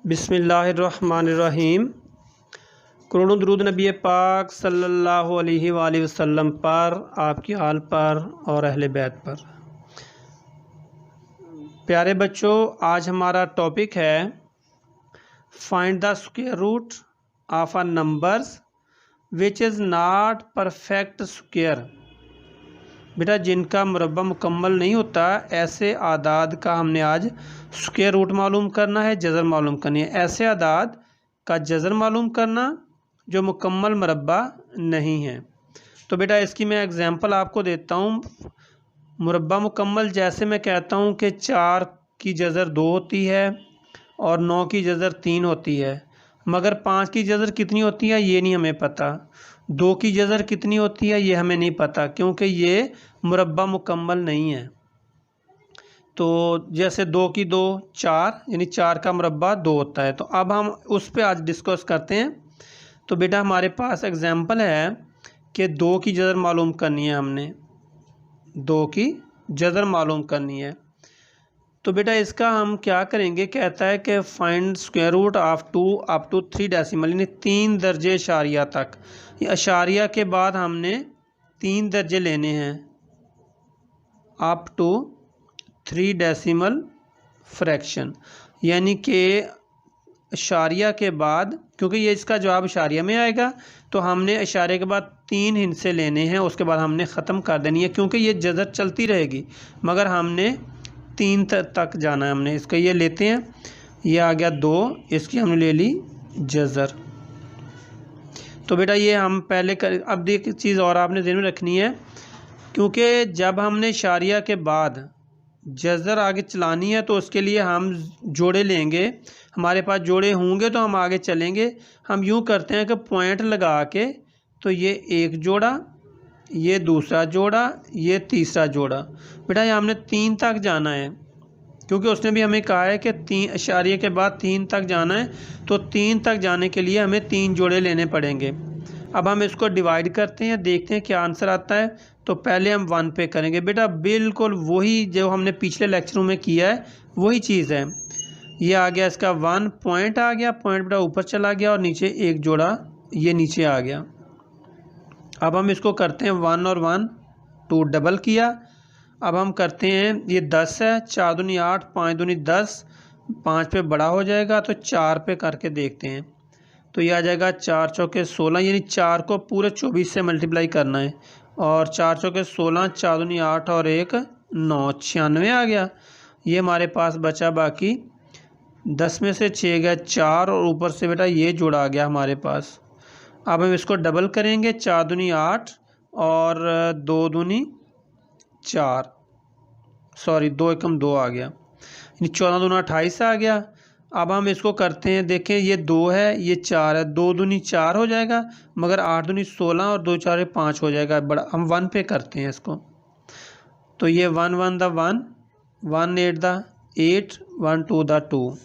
बिस्मिल्लाहिर्रहमानिर्रहीम। करोड़ों दुरूद नबी पाक सल्लल्लाहु अलैहि वसल्लम पर, आपकी आल पर और अहले बैत पर। प्यारे बच्चों, आज हमारा टॉपिक है find the square root of a numbers which is not perfect square. बेटा, जिनका मुरब्बा मुकम्मल नहीं होता, ऐसे आदाद का हमने आज स्क्वायर रूट मालूम करना है, जज़र मालूम करनी है। ऐसे आदाद का जज़र मालूम करना जो मुकम्मल मुरब्बा नहीं है। तो बेटा, इसकी मैं एग्जांपल आपको देता हूँ। मुरब्बा मुकम्मल जैसे मैं कहता हूँ कि 4 की जज़र 2 होती है और 9 की जज़र 3 होती है, मगर 5 की जज़र कितनी होती है ये नहीं हमें पता। 2 की जज़र कितनी होती है ये हमें नहीं पता, क्योंकि ये मुरब्बा मुकम्मल नहीं है। तो जैसे 2 की 2 4, यानी 4 का मुरब्बा 2 होता है। तो अब हम उस पर आज डिस्कस करते हैं। तो बेटा, हमारे पास एग्जांपल है कि 2 की जज़र मालूम करनी है, हमने 2 की जज़र मालूम करनी है। तो बेटा, इसका हम क्या करेंगे, कहता है कि find square root of 2 up to 3 decimal, यानी 3 दर्जे अशारिया तक। ये अशारिया के बाद हमने 3 दर्जे लेने हैं, अप टू 3 डेसिमल फ्रैक्शन, यानी कि अशारिया के बाद, क्योंकि ये इसका जवाब अशारिया में आएगा, तो हमने अशारिया के बाद 3 हिस्से लेने हैं, उसके बाद हमने ख़त्म कर देनी है, क्योंकि ये जज़र चलती रहेगी, मगर हमने 3 तक जाना है। हमने इसका ये लेते हैं, ये आ गया 2, इसकी हमने ले ली जज़र। तो बेटा, ये हम पहले कर, अब एक चीज़ और आपने ध्यान में रखनी है, क्योंकि जब हमने अशारिया के बाद जज़र आगे चलानी है तो उसके लिए हम जोड़े लेंगे। हमारे पास जोड़े होंगे तो हम आगे चलेंगे। हम यूँ करते हैं कि पॉइंट लगा के, तो ये एक जोड़ा, ये दूसरा जोड़ा, ये तीसरा जोड़ा। बेटा, ये हमने 3 तक जाना है, क्योंकि उसने भी हमें कहा है कि 3 अशारिया के बाद 3 तक जाना है। तो 3 तक जाने के लिए हमें 3 जोड़े लेने पड़ेंगे। अब हम इसको डिवाइड करते हैं, देखते हैं क्या आंसर आता है। तो पहले हम 1 पे करेंगे। बेटा, बिल्कुल वही जो हमने पिछले लेक्चरों में किया है वही चीज़ है। ये आ गया इसका 1, पॉइंट आ गया, पॉइंट बेटा ऊपर चला गया और नीचे एक जोड़ा ये नीचे आ गया। अब हम इसको करते हैं 1 और 1 2 डबल किया। अब हम करते हैं, ये 10 है, 4 दूनी 8, 5 दूनी 10, 5 पे बड़ा हो जाएगा, तो 4 पे करके देखते हैं। तो ये आ जाएगा 4 चौके 16, यानी 4 को पूरे 24 से मल्टीप्लाई करना है, और 4 चौके 16, 4 दूनी 8 और 1 9, 96 आ गया। ये हमारे पास बचा बाकी 10 में से 6 गया 4, और ऊपर से बेटा ये जोड़ा आ गया हमारे पास। अब हम इसको डबल करेंगे, 4 दूनी 8 और 2 दूनी 4, सॉरी 2 एकम 2 आ गया, यानी 14 दूना 28 आ गया। अब हम इसको करते हैं, देखें ये 2 है, ये 4 है, 2 दूनी 4 हो जाएगा, मगर 8 दूनी 16 और 2 4 5 हो जाएगा। बड़ा हम 1 पे करते हैं इसको। तो ये 1 1 द 1, 1 8 द 8, 1 2 द 2।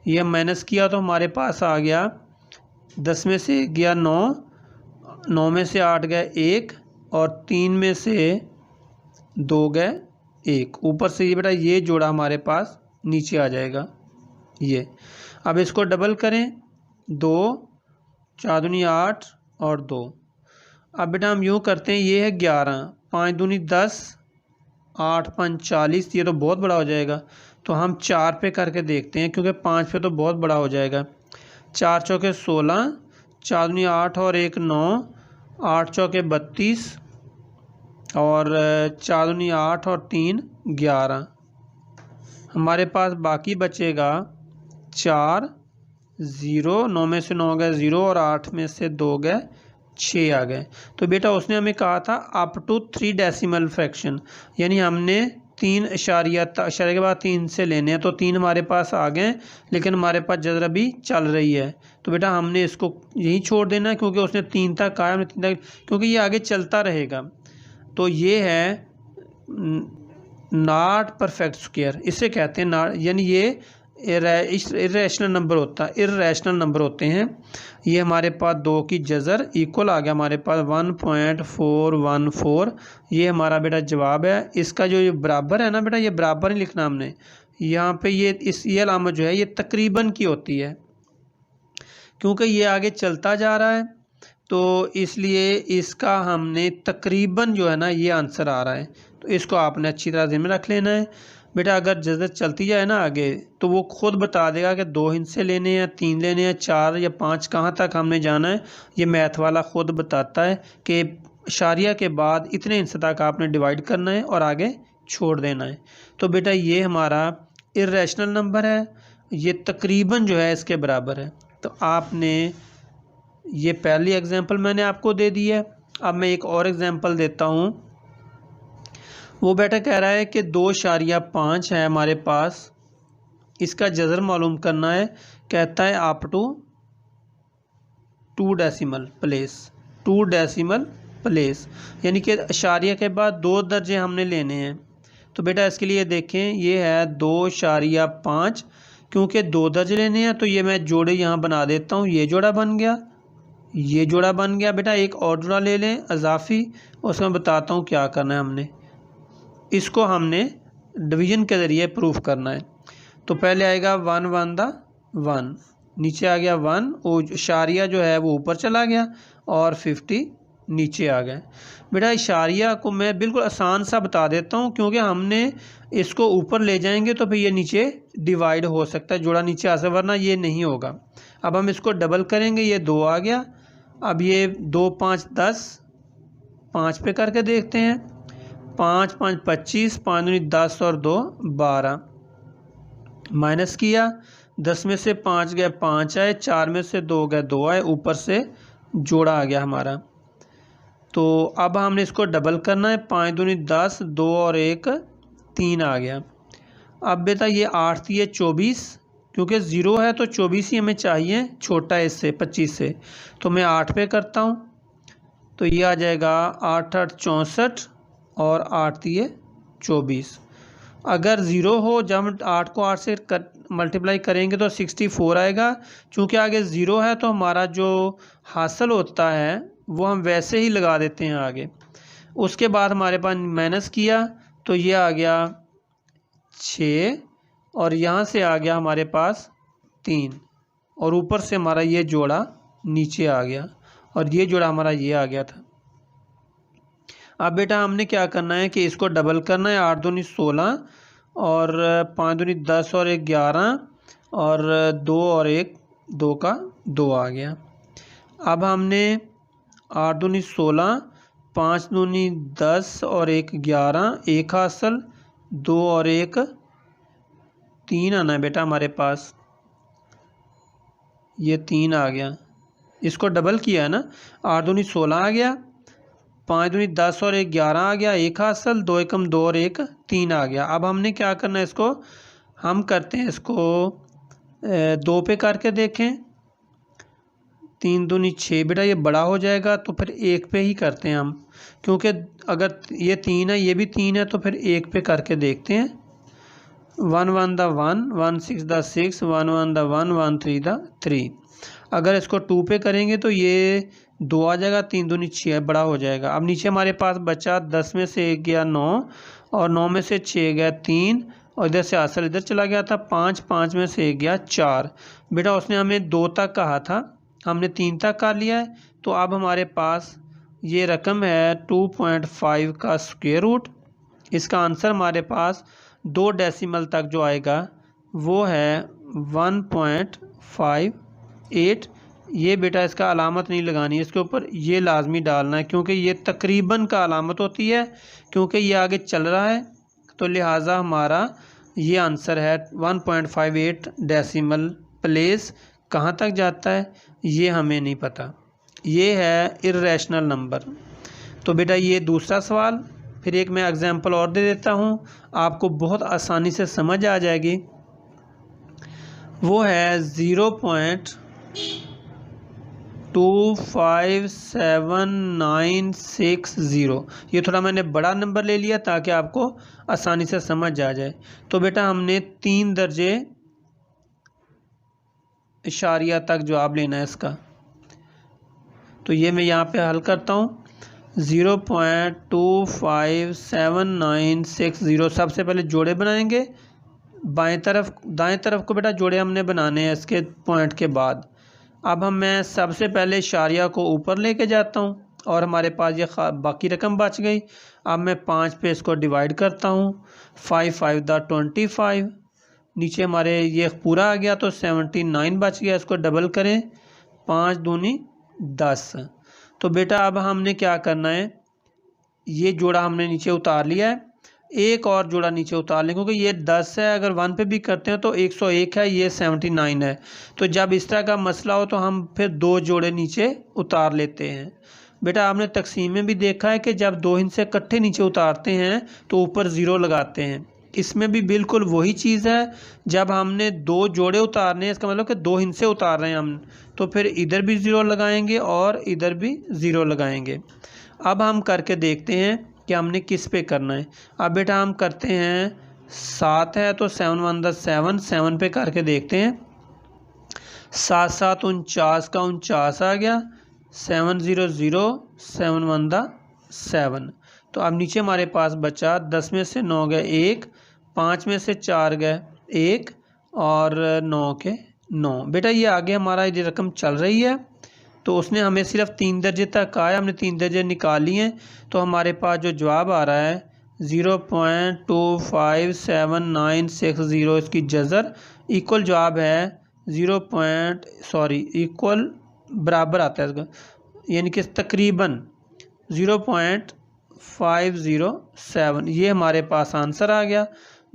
ये माइनस किया तो हमारे पास आ गया 10 में से गया 9, 9 में से 8 गए 1, और 3 में से 2 गए 1। ऊपर से ये बेटा ये जोड़ा हमारे पास नीचे आ जाएगा ये। अब इसको डबल करें, 2 4 दूनी 8 और 2। अब बेटा हम यूँ करते हैं, ये है 11, 5 दूनी 10, 8 5 40, ये तो बहुत बड़ा हो जाएगा। तो हम 4 पे करके देखते हैं, क्योंकि 5 पे तो बहुत बड़ा हो जाएगा। 4 चौके 16, 4 दूनी 8 और 1 9, 8 चौके 32, और 4 दूनी 8 और 3 11। हमारे पास बाकी बचेगा 4 0, 9 में से 9 गए 0, और 8 में से 2 गए 6 आ गए। तो बेटा उसने हमें कहा था अप टू 3 डेसिमल फ्रैक्शन, यानी हमने 3 अशारिया के बाद 3 से लेने हैं। तो 3 हमारे पास आ गए, लेकिन हमारे पास जज़र अभी चल रही है। तो बेटा हमने इसको यहीं छोड़ देना है, क्योंकि उसने 3 तक कहा, हमने 3 तक, क्योंकि ये आगे चलता रहेगा। तो ये है नॉट परफेक्ट स्क्वायर, इसे कहते हैं नॉट, यानी ये इर्रेशनल नंबर होता है, इर्रेशनल नंबर होते हैं। ये हमारे पास 2 की जज़र इक्वल आ गया हमारे पास 1.414। ये हमारा बेटा जवाब है। इसका जो ये बराबर है ना बेटा, ये बराबर ही लिखना हमने यहाँ पे। ये अलामत जो है ये तकरीबन की होती है, क्योंकि ये आगे चलता जा रहा है तो इसलिए इसका हमने तकरीबन जो है ना ये आंसर आ रहा है। तो इसको आपने अच्छी तरह ज़हन में रख लेना है बेटा। अगर जैसे चलती जाए ना आगे तो वो खुद बता देगा कि 2 हिस्से लेने हैं, 3 लेने हैं, 4 या 5 कहाँ तक हमने जाना है। ये मैथ वाला खुद बताता है कि इशारिया के बाद इतने हिस्से तक आपने डिवाइड करना है और आगे छोड़ देना है। तो बेटा ये हमारा इर्रेशनल नंबर है, ये तकरीबन जो है इसके बराबर है। तो आपने ये पहली एग्जांपल मैंने आपको दे दी है। अब मैं एक और एग्जांपल देता हूँ। वो बेटा कह रहा है कि 2.5 है हमारे पास, इसका जज़र मालूम करना है। कहता है up to 2 decimal place, 2 decimal place, यानी कि इशारिया के बाद 2 दर्जे हमने लेने हैं। तो बेटा इसके लिए देखें ये है 2.5, क्योंकि 2 दर्जे लेने हैं तो ये मैं जोड़े यहाँ बना देता हूँ। ये जोड़ा बन गया, ये जोड़ा बन गया। बेटा एक और जोड़ा ले लें अजाफी, उसमें बताता हूँ क्या करना है हमने। इसको हमने डिवीजन के ज़रिए प्रूफ करना है। तो पहले आएगा 1 1 दा 1, नीचे आ गया 1, वो इशारिया जो है वो ऊपर चला गया और 50 नीचे आ गए। बेटा इशारिया को मैं बिल्कुल आसान सा बता देता हूँ, क्योंकि हमने इसको ऊपर ले जाएंगे तो फिर ये नीचे डिवाइड हो सकता है, जोड़ा नीचे आ सकता है, वरना ये नहीं होगा। अब हम इसको डबल करेंगे, ये 2 आ गया। अब ये 2 5 10, 5 पे करके देखते हैं। 5 5 25, 5 दूनी 10 और 2 12। माइनस किया, 10 में से 5 गए 5 आए, 4 में से 2 गए 2 आए, ऊपर से जोड़ा आ गया हमारा। तो अब हमने इसको डबल करना है। 5 दूनी 10, 2 और 1 3 आ गया। अब बेटा ये 8 थी, ये 24, क्योंकि 0 है तो 24 ही हमें चाहिए, छोटा है इससे 25 से। तो मैं 8 पे करता हूँ, तो ये आ जाएगा 8 8 64 और 8 दिए 24। अगर 0 हो, जब हम 8 को 8 से मल्टीप्लाई करेंगे तो 64 आएगा। चूँकि आगे 0 है तो हमारा जो हासिल होता है वो हम वैसे ही लगा देते हैं आगे। उसके बाद हमारे पास माइनस किया तो ये आ गया 6 और यहाँ से आ गया हमारे पास 3 और ऊपर से हमारा ये जोड़ा नीचे आ गया और ये जोड़ा हमारा ये आ गया था। अब बेटा हमने क्या करना है कि इसको डबल करना है। 8 दूनी 16 और 5 दूनी 10 और 1 11 और 2 और 1 2 का 2 आ गया। अब हमने 8 दूनी 16, 5 दूनी 10 और 1 11, 1 हासिल, 2 और 1 3 आना है बेटा हमारे पास। ये 3 आ गया, इसको डबल किया है ना। 8 दूनी 16 आ गया, 5 दूनी 10 और 1 11 आ गया, 1 हासिल, 2 एकम 2 और 1 3 आ गया। अब हमने क्या करना है, इसको हम करते हैं इसको 2 पे करके देखें। 3 दूनी 6 बेटा ये बड़ा हो जाएगा तो फिर 1 पे ही करते हैं हम, क्योंकि अगर ये 3 है ये भी 3 है तो फिर 1 पे करके देखते हैं। 1 1 दा 1, 1 6 दा 6, 1 1 दा 1, 1 3 दा 3। अगर इसको 2 पे करेंगे तो ये 2 आ जाएगा, 3 दूनी 6 बड़ा हो जाएगा। अब नीचे हमारे पास बचा 10 में से 1 गया 9 और 9 में से 6 गया 3 और इधर से हासिल इधर चला गया था 5, 5 में से 1 गया 4। बेटा उसने हमें 2 तक कहा था, हमने 3 तक कर लिया है। तो अब हमारे पास ये रकम है 2.5 का स्क्वायर रूट। इसका आंसर हमारे पास 2 डेसिमल तक जो आएगा वो है 1.58। ये बेटा इसका अलामत नहीं लगानी है, इसके ऊपर ये लाजमी डालना है, क्योंकि ये तकरीबन का अलामत होती है, क्योंकि ये आगे चल रहा है। तो लिहाजा हमारा ये आंसर है 1.58 डेसिमल प्लेस। कहाँ तक जाता है ये हमें नहीं पता, ये है इर्रेशनल नंबर। तो बेटा ये दूसरा सवाल, फिर एक मैं एग्जांपल और दे देता हूँ, आपको बहुत आसानी से समझ आ जाएगी। वो है 0.257960। ये थोड़ा मैंने बड़ा नंबर ले लिया ताकि आपको आसानी से समझ आ जाए। तो बेटा हमने 3 दर्जे इशारिया तक जवाब लेना है इसका। तो ये मैं यहाँ पे हल करता हूँ। 0.257960 सबसे पहले जोड़े बनाएंगे, बाएं तरफ दाएं तरफ को बेटा जोड़े हमने बनाने हैं इसके पॉइंट के बाद। अब मैं सबसे पहले इशारिया को ऊपर लेके जाता हूँ और हमारे पास ये बाकी रकम बच गई। अब मैं 5 पे इसको डिवाइड करता हूँ। 5 5 दा 25, नीचे हमारे ये पूरा आ गया तो 79 बच गया। इसको डबल करें, 5 दूनी 10। तो बेटा अब हमने क्या करना है, ये जोड़ा हमने नीचे उतार लिया है, एक और जोड़ा नीचे उतार लें क्योंकि ये 10 है, अगर 1 पे भी करते हैं तो 101 है, ये 79 है। तो जब इस तरह का मसला हो तो हम फिर 2 जोड़े नीचे उतार लेते हैं। बेटा आपने तकसीम में भी देखा है कि जब 2 हिस्से इकट्ठे नीचे उतारते हैं तो ऊपर ज़ीरो लगाते हैं। इसमें भी बिल्कुल वही चीज़ है। जब हमने 2 जोड़े उतारने हैं, इसका मतलब कि 2 हिस्से उतार रहे हैं हम, तो फिर इधर भी ज़ीरो लगाएंगे और इधर भी ज़ीरो लगाएंगे। अब हम करके देखते हैं कि हमने किस पे करना है। अब बेटा हम करते हैं, 7 है तो 7 1 दा 7, 7 पे करके देखते हैं। 7 7 49 का 49 आ गया, 7 0 0, 7 1 दा 7। तो अब नीचे हमारे पास बचा 10 में से 9 गए 1, 5 में से 4 गए 1 और 9 के 9। बेटा ये आगे हमारा ये रकम चल रही है, तो उसने हमें सिर्फ 3 दर्जे तक कहा है, हमने 3 दर्जे निकाल लिए हैं। तो हमारे पास जो जवाब आ रहा है 0.25796 इसकी जज़र इक्वल जवाब है इक्वल बराबर आता है इसका, यानी कि तकरीबन 0.507। ये हमारे पास आंसर आ गया।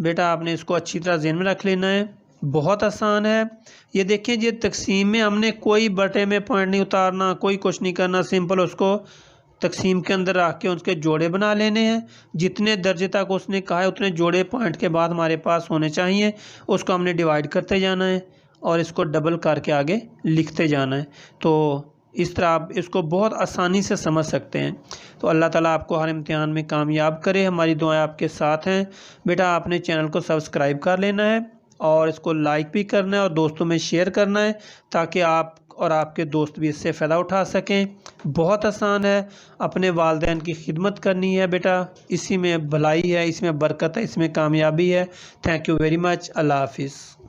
बेटा आपने इसको अच्छी तरह ज़हन में रख लेना है, बहुत आसान है। ये देखिए, ये तकसीम में हमने कोई बटे में पॉइंट नहीं उतारना, कोई कुछ नहीं करना, सिंपल उसको तकसीम के अंदर रख के उसके जोड़े बना लेने हैं। जितने दर्जे तक उसने कहा है उतने जोड़े पॉइंट के बाद हमारे पास होने चाहिए, उसको हमने डिवाइड करते जाना है और इसको डबल करके आगे लिखते जाना है। तो इस तरह आप इसको बहुत आसानी से समझ सकते हैं। तो अल्लाह ताला आपको हर इम्तिहान में कामयाब करे, हमारी दुआएं आपके साथ हैं। बेटा आपने चैनल को सब्सक्राइब कर लेना है और इसको लाइक भी करना है और दोस्तों में शेयर करना है, ताकि आप और आपके दोस्त भी इससे फ़ायदा उठा सकें। बहुत आसान है, अपने वालिदैन की खिदमत करनी है बेटा, इसी में भलाई है, इसमें बरकत है, इसमें कामयाबी है। Thank you very much. अल्लाह हाफिज़।